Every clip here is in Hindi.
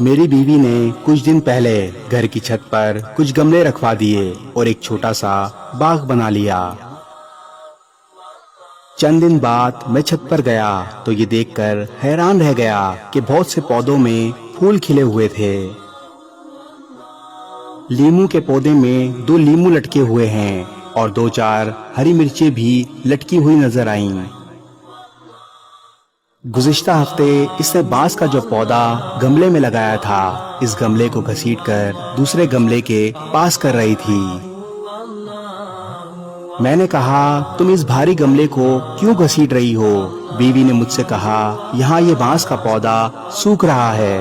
मेरी बीवी ने कुछ दिन पहले घर की छत पर कुछ गमले रखवा दिए और एक छोटा सा बाग बना लिया। चंद दिन बाद मैं छत पर गया तो ये देखकर हैरान रह गया कि बहुत से पौधों में फूल खिले हुए थे। लीमू के पौधे में 2 लीमू लटके हुए हैं और 2-4 हरी मिर्चें भी लटकी हुई नजर आईं। गुज़िश्ता हफ्ते इसने बांस का जो पौधा गमले में लगाया था, इस गमले को घसीटकर दूसरे गमले के पास कर रही थी। मैंने कहा, तुम इस भारी गमले को क्यों घसीट रही हो? बीवी ने मुझसे कहा, यहाँ ये बांस का पौधा सूख रहा है,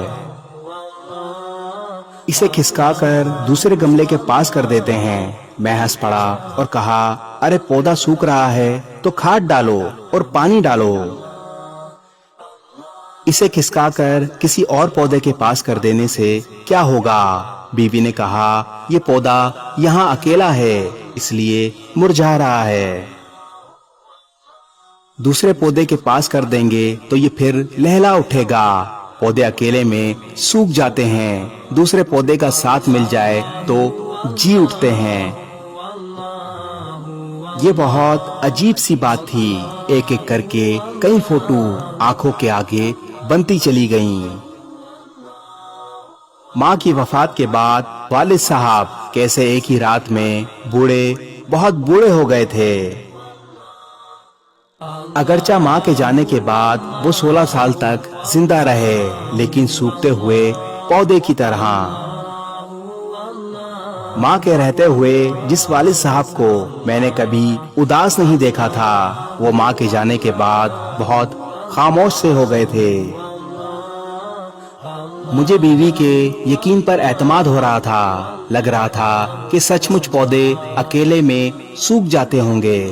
इसे खिसकाकर दूसरे गमले के पास कर देते हैं। मैं हंस पड़ा और कहा, अरे पौधा सूख रहा है तो खाद डालो और पानी डालो, इसे खिसकाकर किसी और पौधे के पास कर देने से क्या होगा? बीवी ने कहा, ये पौधा यहाँ अकेला है इसलिए मुरझा रहा है, दूसरे पौधे के पास कर देंगे तो ये फिर लहला उठेगा। पौधे अकेले में सूख जाते हैं, दूसरे पौधे का साथ मिल जाए तो जी उठते हैं। ये बहुत अजीब सी बात थी। एक एक करके कई फोटो आंखों के आगे बनती चली गईं। माँ की वफात के बाद वालिद साहब कैसे एक ही रात में बहुत बूढ़े हो गए थे। अगरचा माँ के जाने के बाद वो 16 साल तक जिंदा रहे, लेकिन सूखते हुए पौधे की तरह। माँ के रहते हुए जिस वालिद साहब को मैंने कभी उदास नहीं देखा था, वो माँ के जाने के बाद बहुत खामोश से हो गए थे। मुझे बीवी के यकीन पर एतमाद हो रहा था। लग रहा था कि सचमुच पौधे अकेले में सूख जाते होंगे।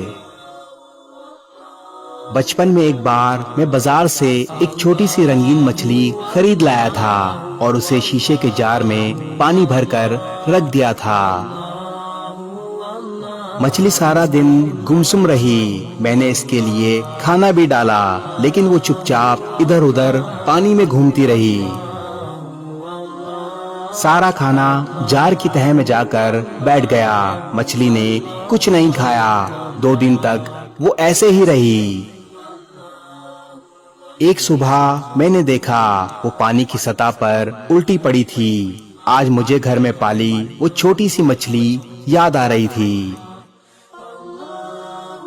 बचपन में एक बार मैं बाजार से एक छोटी सी रंगीन मछली खरीद लाया था और उसे शीशे के जार में पानी भरकर रख दिया था। मछली सारा दिन गुमसुम रही। मैंने इसके लिए खाना भी डाला, लेकिन वो चुपचाप इधर उधर पानी में घूमती रही। सारा खाना जार की तह में जाकर बैठ गया। मछली ने कुछ नहीं खाया। 2 दिन तक वो ऐसे ही रही। एक सुबह मैंने देखा वो पानी की सतह पर उल्टी पड़ी थी। आज मुझे घर में पाली वो छोटी सी मछली याद आ रही थी।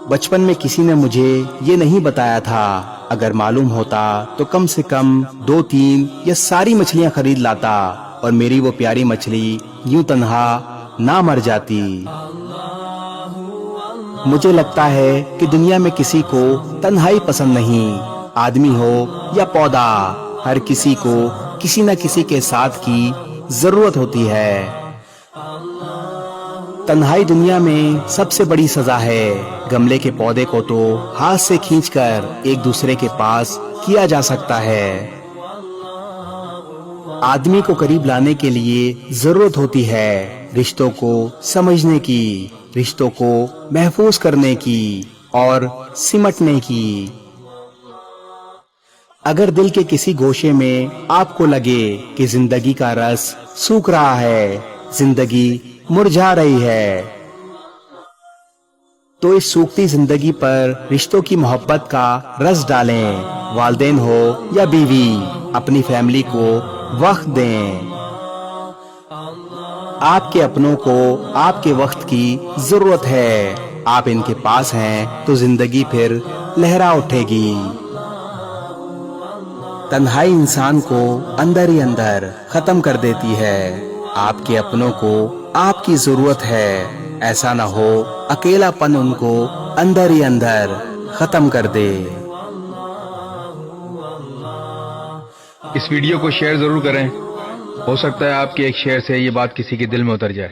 बचपन में किसी ने मुझे ये नहीं बताया था। अगर मालूम होता तो कम से कम 2-3 या सारी मछलियां खरीद लाता और मेरी वो प्यारी मछली यूं तन्हा ना मर जाती। मुझे लगता है कि दुनिया में किसी को तन्हाई पसंद नहीं। आदमी हो या पौधा, हर किसी को किसी न किसी के साथ की जरूरत होती है। तन्हाई दुनिया में सबसे बड़ी सजा है। गमले के पौधे को तो हाथ से खींचकर एक दूसरे के पास किया जा सकता है। आदमी को करीब लाने के लिए जरूरत होती है रिश्तों को समझने की, रिश्तों को महफूज करने की और सिमटने की। अगर दिल के किसी गोशे में आपको लगे कि जिंदगी का रस सूख रहा है, जिंदगी मुरझा रही है, तो इस सूखती जिंदगी पर रिश्तों की मोहब्बत का रस डालें। वालिदैन हो या बीवी, अपनी फैमिली को वक्त दें। आपके अपनों को आपके वक्त की जरूरत है। आप इनके पास हैं तो जिंदगी फिर लहरा उठेगी। तन्हाई इंसान को अंदर ही अंदर खत्म कर देती है। आपके अपनों को आपकी जरूरत है। ऐसा ना हो अकेलापन उनको अंदर ही अंदर खत्म कर दे। इस वीडियो को शेयर जरूर करें। हो सकता है आपके एक शेयर से ये बात किसी के दिल में उतर जाए।